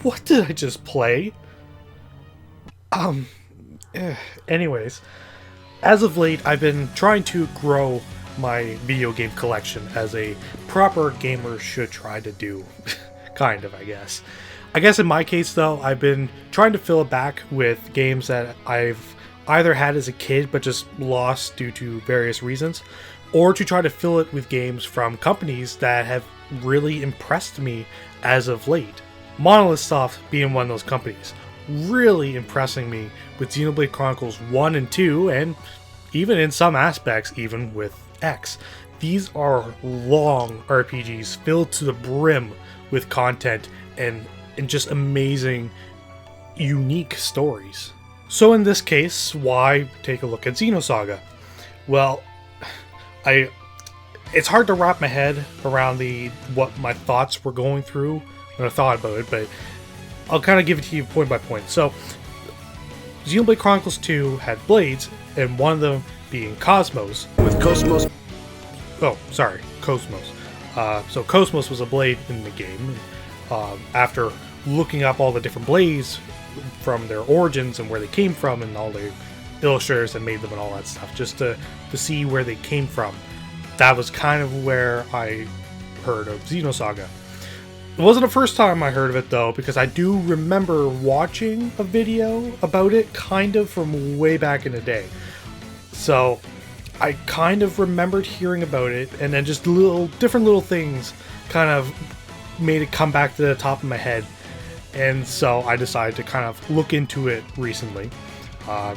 What did I just play? Anyways, as of late, I've been trying to grow my video game collection as a proper gamer should try to do. Kind of, I guess. I guess in my case, though, I've been trying to fill it back with games that I've either had as a kid but just lost due to various reasons, or to try to fill it with games from companies that have really impressed me as of late. Monolith Soft being one of those companies, really impressing me with Xenoblade Chronicles 1 and 2, and even in some aspects, even with X. These are long RPGs filled to the brim with content and just amazing, unique stories. So in this case, why take a look at Xenosaga? Well, it's hard to wrap my head around what my thoughts were going through when I thought about it, but I'll kind of give it to you point by point. So, Xenoblade Chronicles 2 had blades, and one of them being Kos-mos. With Kos-mos. Oh, sorry, Kos-mos. So Kos-mos was a blade in the game. After looking up all the different blades from their origins and where they came from, and all the illustrators that made them and all that stuff, just to see where they came from. That was kind of where I heard of Xenosaga. It wasn't the first time I heard of it, though, because I do remember watching a video about it kind of from way back in the day. So I kind of remembered hearing about it, and then just different little things kind of made it come back to the top of my head. And so I decided to kind of look into it recently.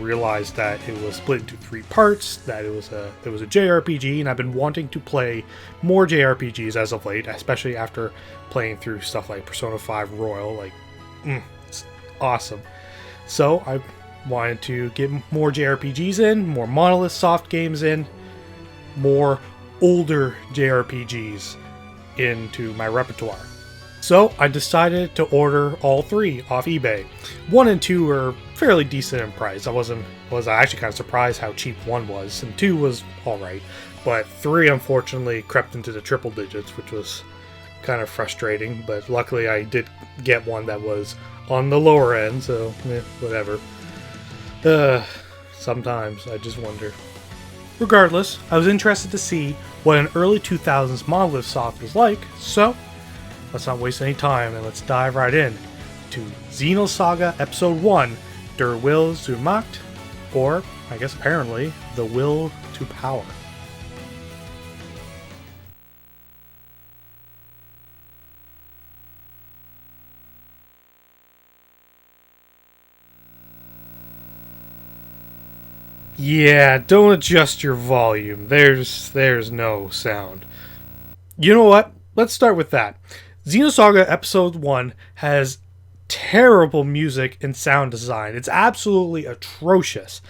Realized that it was split into 3 parts, that it was a JRPG, and I've been wanting to play more JRPGs as of late, especially after playing through stuff like Persona 5 Royal. It's awesome. So I wanted to get more JRPGs in, more Monolith Soft games in, more older JRPGs into my repertoire. So I decided to order all 3 off eBay. 1 and 2 were fairly decent in price. I was actually kind of surprised how cheap 1 was, and 2 was alright. But 3 unfortunately crept into the triple digits, which was kind of frustrating. But luckily I did get one that was on the lower end, so whatever. Sometimes I just wonder. Regardless, I was interested to see what an early 2000s Monolith Soft was like, so let's not waste any time and let's dive right in to Xenosaga Episode 1, Der Will zur Macht, or, I guess apparently, The Will to Power. Yeah, don't adjust your volume. There's no sound. You know what? Let's start with that. Xenosaga Episode 1 has terrible music and sound design. It's absolutely atrocious.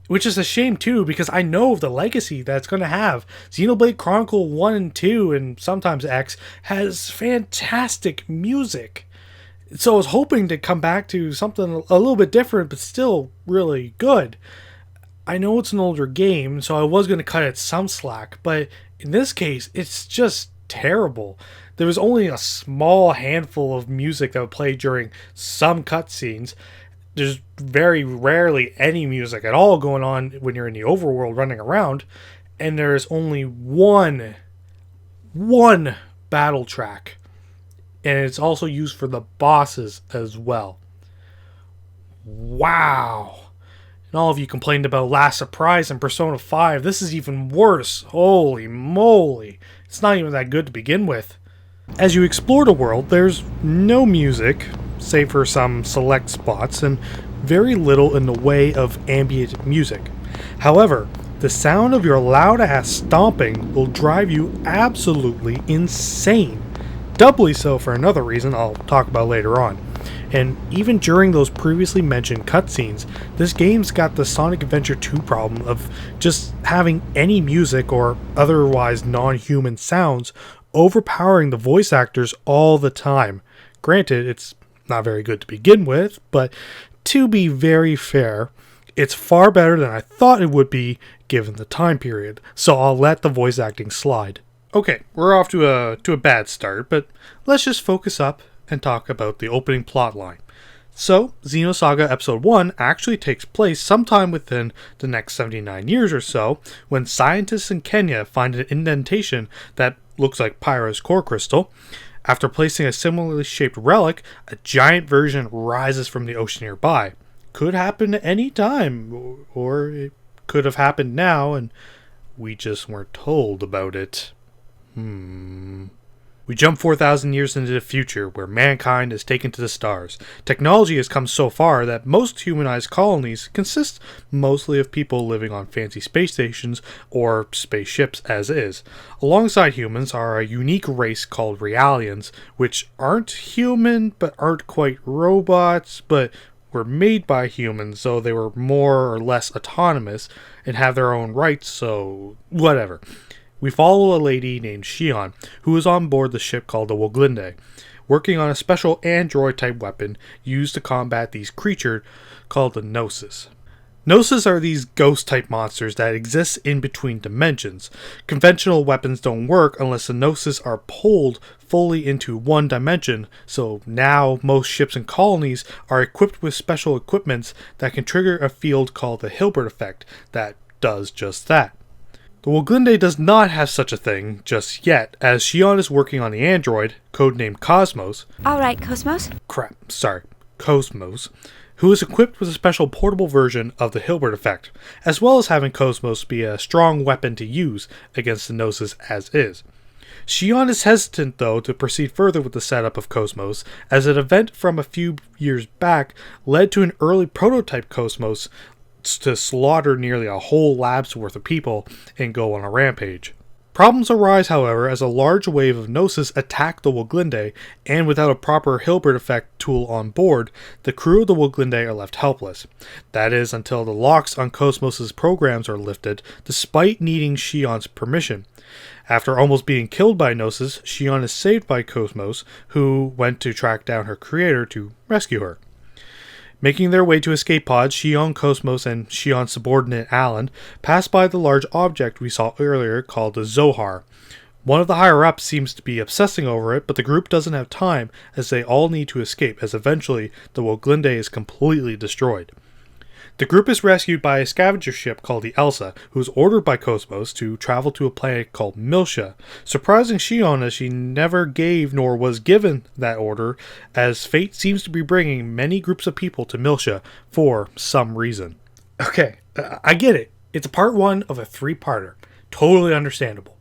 Which is a shame too, because I know of the legacy that it's going to have. Xenoblade Chronicle 1 and 2, and sometimes X, has fantastic music. So I was hoping to come back to something a little bit different, but still really good. I know it's an older game, so I was going to cut it some slack, but in this case, it's just terrible. There was only a small handful of music that would play during some cutscenes. There's very rarely any music at all going on when you're in the overworld running around, and there's only one battle track, and it's also used for the bosses as well. Wow. And all of you complained about Last Surprise in Persona 5. This is even worse. Holy moly. It's not even that good to begin with. As you explore the world, there's no music, save for some select spots, and very little in the way of ambient music. However, the sound of your loud-ass stomping will drive you absolutely insane. Doubly so for another reason I'll talk about later on. and even during those previously mentioned cutscenes, this game's got the Sonic Adventure 2 problem of just having any music or otherwise non-human sounds overpowering the voice actors all the time. Granted, it's not very good to begin with, but to be very fair, it's far better than I thought it would be given the time period, so I'll let the voice acting slide. Okay, we're off to a bad start, but let's just focus up and talk about the opening plotline. So, Xenosaga Episode 1 actually takes place sometime within the next 79 years or so, when scientists in Kenya find an indentation that looks like Pyro's core crystal. After placing a similarly shaped relic, a giant version rises from the ocean nearby. Could happen at any time, or it could have happened now, and we just weren't told about it. We jump 4,000 years into the future, where mankind is taken to the stars. Technology has come so far that most humanized colonies consist mostly of people living on fancy space stations or spaceships as is. Alongside humans are a unique race called Realians, which aren't human but aren't quite robots, but were made by humans, so they were more or less autonomous and have their own rights, so whatever. We follow a lady named Shion, who is on board the ship called the Woglinde, working on a special android-type weapon used to combat these creatures called the Gnosis. Gnosis are these ghost-type monsters that exist in between dimensions. Conventional weapons don't work unless the Gnosis are pulled fully into one dimension, so now most ships and colonies are equipped with special equipments that can trigger a field called the Hilbert effect that does just that. The Woglinde does not have such a thing just yet, as Shion is working on the android, codenamed Kos-mos. Alright, Kos-mos. Kos-mos, who is equipped with a special portable version of the Hilbert effect, as well as having Kos-mos be a strong weapon to use against the Gnosis as is. Shion is hesitant, though, to proceed further with the setup of Kos-mos, as an event from a few years back led to an early prototype Kos-mos to slaughter nearly a whole lab's worth of people and go on a rampage. Problems arise, however, as a large wave of Gnosis attack the Woglinde, and without a proper Hilbert effect tool on board, the crew of the Woglinde are left helpless. That is, until the locks on Kos-mos' programs are lifted, despite needing Shion's permission. After almost being killed by Gnosis, Shion is saved by Kos-mos, who went to track down her creator to rescue her. Making their way to escape pods, Shion, Kos-mos, and Shion's subordinate Alan pass by the large object we saw earlier called the Zohar. One of the higher-ups seems to be obsessing over it, but the group doesn't have time as they all need to escape, as eventually the Woglinde is completely destroyed. The group is rescued by a scavenger ship called the Elsa, who is ordered by Kos-mos to travel to a planet called Miltia, surprising Shion as she never gave nor was given that order, as fate seems to be bringing many groups of people to Miltia for some reason. Okay, I get it. It's a part 1 of a 3-parter. Totally understandable.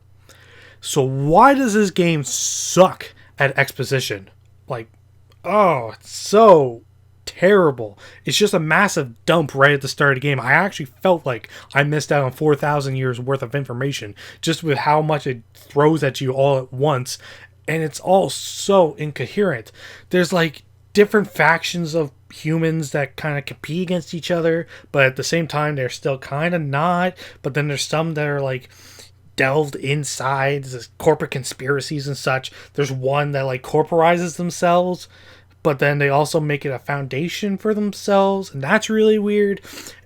So why does this game suck at exposition? It's so terrible. It's just a massive dump right at the start of the game. I actually felt like I missed out on 4,000 years worth of information just with how much it throws at you all at once, and it's all so incoherent. There's different factions of humans that kind of compete against each other, but at the same time they're still kind of not. But then there's some that are delved inside this corporate conspiracies and such. There's one that corporizes themselves, but then they also make it a foundation for themselves, and that's really weird.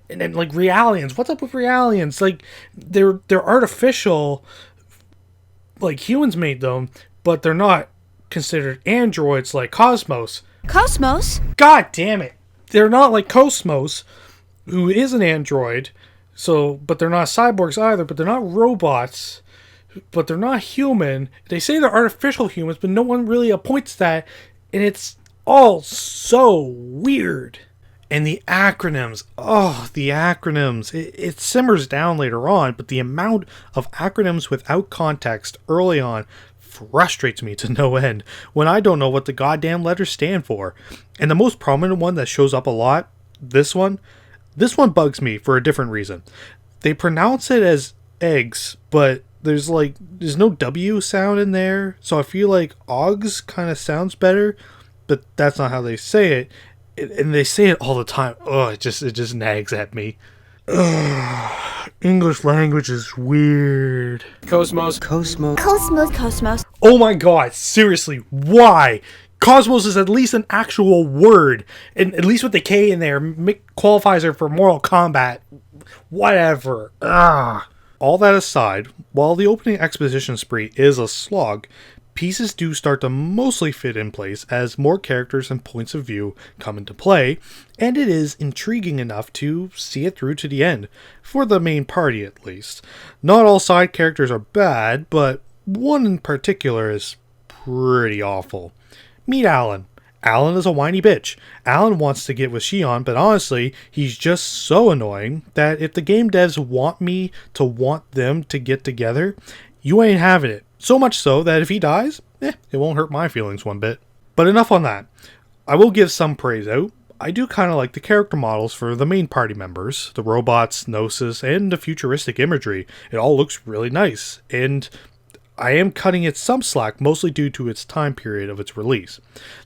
And then Realians, what's up with Realians? They're artificial, humans made them, but they're not considered androids like Kos-mos. Kos-mos? God damn it! They're not like Kos-mos, who is an android. But they're not cyborgs either. But they're not robots. But they're not human. They say they're artificial humans, but no one really appoints that, and it's all so weird. And the acronyms, it simmers down later on, but the amount of acronyms without context early on frustrates me to no end when I don't know what the goddamn letters stand for. And the most prominent one that shows up a lot, this one bugs me for a different reason. They pronounce it as eggs, but there's no W sound in there, so I feel like Ogs kind of sounds better. but that's not how they say it. And they say it all the time. Oh, it just nags at me. Ugh, English language is weird. Kos-mos. Kos-mos. Oh my god, seriously, why? Cosmos is at least an actual word, and at least with the K in there qualifies her for Mortal Kombat. Whatever. Ugh. All that aside, while the opening exposition spree is a slog, pieces do start to mostly fit in place as more characters and points of view come into play, and it is intriguing enough to see it through to the end, for the main party at least. Not all side characters are bad, but one in particular is pretty awful. Meet Alan. Alan is a whiny bitch. Alan wants to get with Xion, but honestly, he's just so annoying that if the game devs want me to want them to get together, you ain't having it. So much so that if he dies, it won't hurt my feelings one bit. But enough on that. I will give some praise out. I do kind of like the character models for the main party members, the robots, Gnosis, and the futuristic imagery. It all looks really nice, and I am cutting it some slack, mostly due to its time period of its release.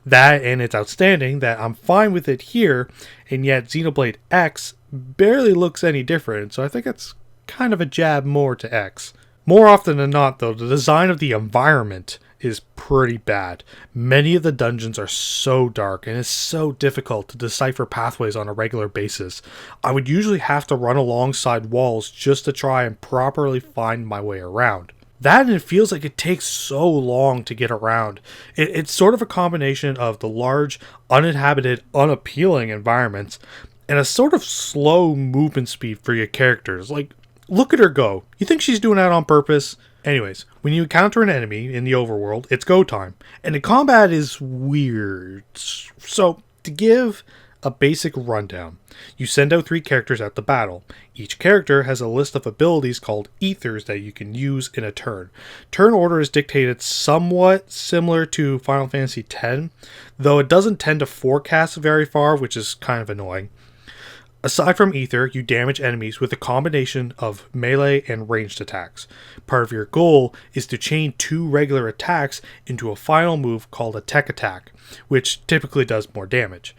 That and it's outstanding that I'm fine with it here, and yet Xenoblade X barely looks any different, so I think it's kind of a jab more to X. More often than not, though, the design of the environment is pretty bad. Many of the dungeons are so dark, and it's so difficult to decipher pathways on a regular basis. I would usually have to run alongside walls just to try and properly find my way around. That, and it feels like it takes so long to get around. It's sort of a combination of the large, uninhabited, unappealing environments and a sort of slow movement speed for your characters. Like, look at her go. You think she's doing that on purpose? Anyways, when you encounter an enemy in the overworld, it's go time. And the combat is weird. So, to give a basic rundown, you send out 3 characters at the battle. Each character has a list of abilities called ethers that you can use in a turn. Turn order is dictated somewhat similar to Final Fantasy X, though it doesn't tend to forecast very far, which is kind of annoying. Aside from ether, you damage enemies with a combination of melee and ranged attacks. Part of your goal is to chain 2 regular attacks into a final move called a tech attack, which typically does more damage.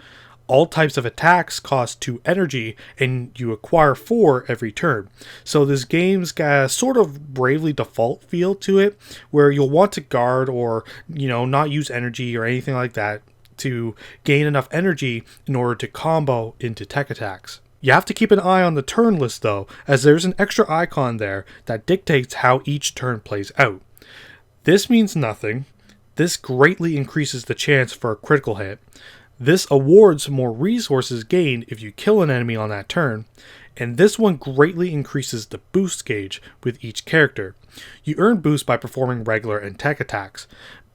All types of attacks cost 2 energy, and you acquire 4 every turn. So this game's got a sort of bravely default feel to it, where you'll want to guard or, not use energy or anything like that to gain enough energy in order to combo into tech attacks. You have to keep an eye on the turn list though, as there's an extra icon there that dictates how each turn plays out. This means nothing. This greatly increases the chance for a critical hit. This awards more resources gained if you kill an enemy on that turn, and this one greatly increases the boost gauge with each character. You earn boost by performing regular and tech attacks.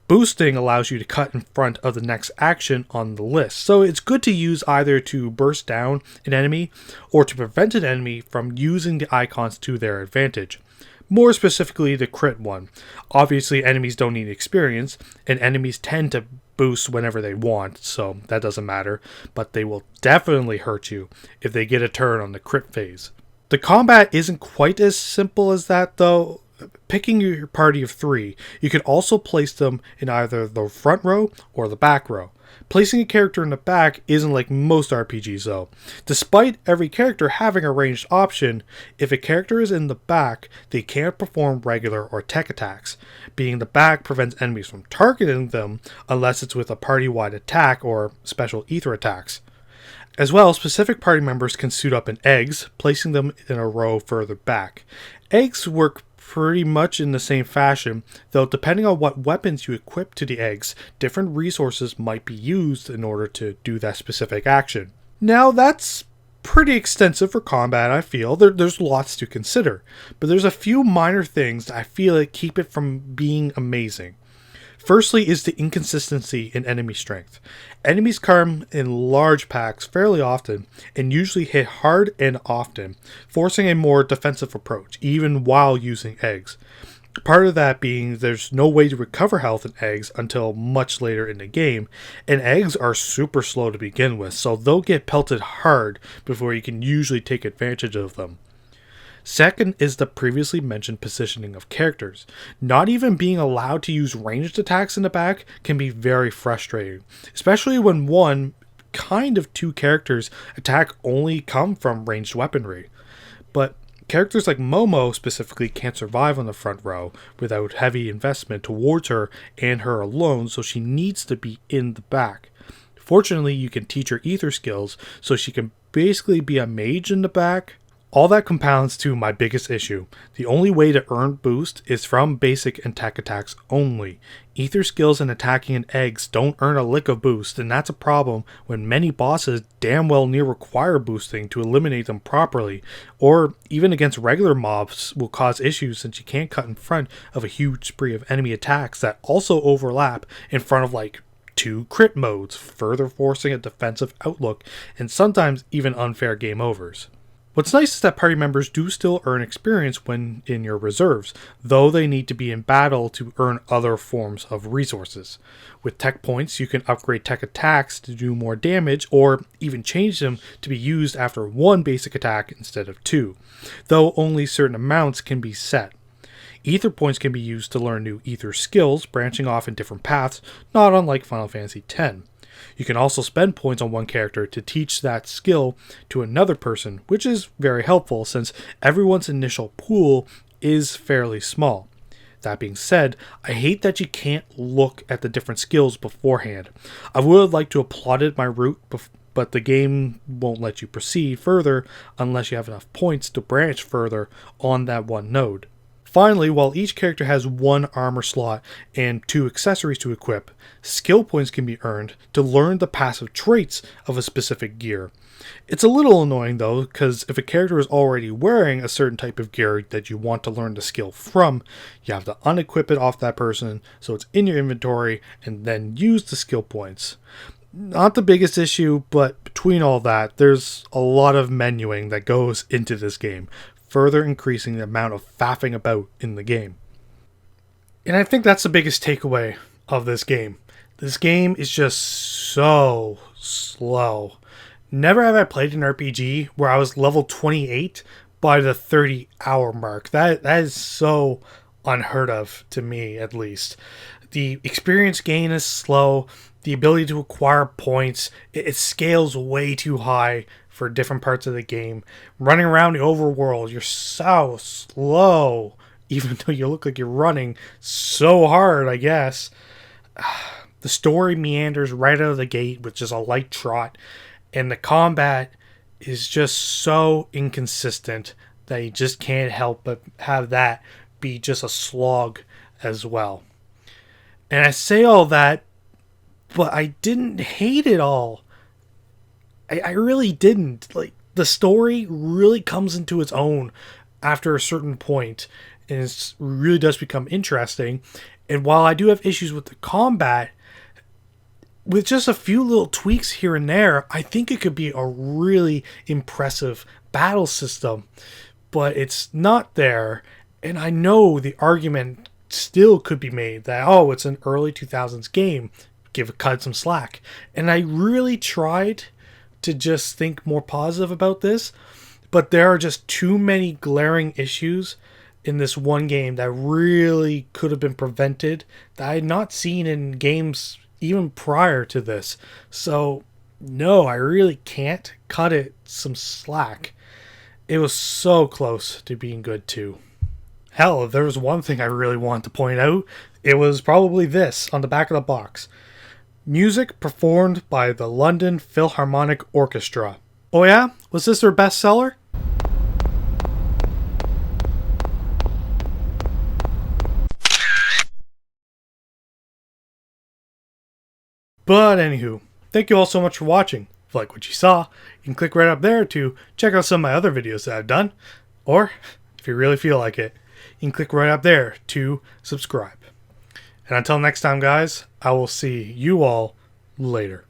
Boosting allows you to cut in front of the next action on the list, so it's good to use either to burst down an enemy or to prevent an enemy from using the icons to their advantage. More specifically, the crit one. Obviously, enemies don't need experience, and enemies tend to boost whenever they want, so that doesn't matter, but they will definitely hurt you if they get a turn on the crit phase. The combat isn't quite as simple as that though. Picking your party of 3, you can also place them in either the front row or the back row. Placing a character in the back isn't like most RPGs though. Despite every character having a ranged option, if a character is in the back, they can't perform regular or tech attacks. Being in the back prevents enemies from targeting them unless it's with a party-wide attack or special ether attacks. As well, specific party members can suit up in eggs, placing them in a row further back. Eggs work pretty much in the same fashion, though depending on what weapons you equip to the eggs, different resources might be used in order to do that specific action. Now that's pretty extensive for combat, I feel. There's lots to consider, but there's a few minor things that I feel that keep it from being amazing. Firstly is the inconsistency in enemy strength. Enemies come in large packs fairly often and usually hit hard and often, forcing a more defensive approach, even while using eggs. Part of that being there's no way to recover health in eggs until much later in the game, and eggs are super slow to begin with, so they'll get pelted hard before you can usually take advantage of them. Second is the previously mentioned positioning of characters. Not even being allowed to use ranged attacks in the back can be very frustrating, especially when one, kind of two characters attack only come from ranged weaponry. But characters like Momo specifically can't survive on the front row without heavy investment towards her and her alone, so she needs to be in the back. Fortunately, you can teach her ether skills, so she can basically be a mage in the back. All that compounds to my biggest issue. The only way to earn boost is from basic and tech attacks only. Ether skills and attacking and eggs don't earn a lick of boost, and that's a problem when many bosses damn well near require boosting to eliminate them properly, or even against regular mobs will cause issues since you can't cut in front of a huge spree of enemy attacks that also overlap in front of like 2 crit modes, further forcing a defensive outlook and sometimes even unfair game overs. What's nice is that party members do still earn experience when in your reserves, though they need to be in battle to earn other forms of resources. With tech points, you can upgrade tech attacks to do more damage, or even change them to be used after 1 basic attack instead of 2, though only certain amounts can be set. Ether points can be used to learn new ether skills, branching off in different paths, not unlike Final Fantasy X. You can also spend points on one character to teach that skill to another person, which is very helpful since everyone's initial pool is fairly small. That being said, I hate that you can't look at the different skills beforehand. I would like to have plotted my route, but the game won't let you proceed further unless you have enough points to branch further on that one node. Finally, while each character has 1 armor slot and 2 accessories to equip, skill points can be earned to learn the passive traits of a specific gear. It's a little annoying though, because if a character is already wearing a certain type of gear that you want to learn the skill from, you have to unequip it off that person so it's in your inventory and then use the skill points. Not the biggest issue, but between all that, there's a lot of menuing that goes into this game, further increasing the amount of faffing about in the game. And I think that's the biggest takeaway of this game. This game is just so slow. Never have I played an RPG where I was level 28 by the 30-hour mark. That is so unheard of to me, at least. The experience gain is slow. The ability to acquire points, it scales way too high for different parts of the game. Running around the overworld, you're so slow, even though you look like you're running so hard, I guess. The story meanders right out of the gate with just a light trot, and the combat is just so inconsistent that you just can't help but have that be just a slog as well. And I say all that, but I didn't hate it all. I really didn't. Like, the story really comes into its own after a certain point, and it really does become interesting. And while I do have issues with the combat, with just a few little tweaks here and there, I think it could be a really impressive battle system. But it's not there, and I know the argument still could be made that, oh, it's an early 2000s game, give a cut some slack. And I really tried to just think more positive about this, but there are just too many glaring issues in this one game that really could have been prevented that I had not seen in games even prior to this. So no, I really can't cut it some slack. It was so close to being good too. Hell, if there was one thing I really wanted to point out, it was probably this on the back of the box. Music performed by the London Philharmonic Orchestra. Oh yeah? Was this their bestseller? But anywho, thank you all so much for watching. If you like what you saw, you can click right up there to check out some of my other videos that I've done. Or, if you really feel like it, you can click right up there to subscribe. And until next time, guys, I will see you all later.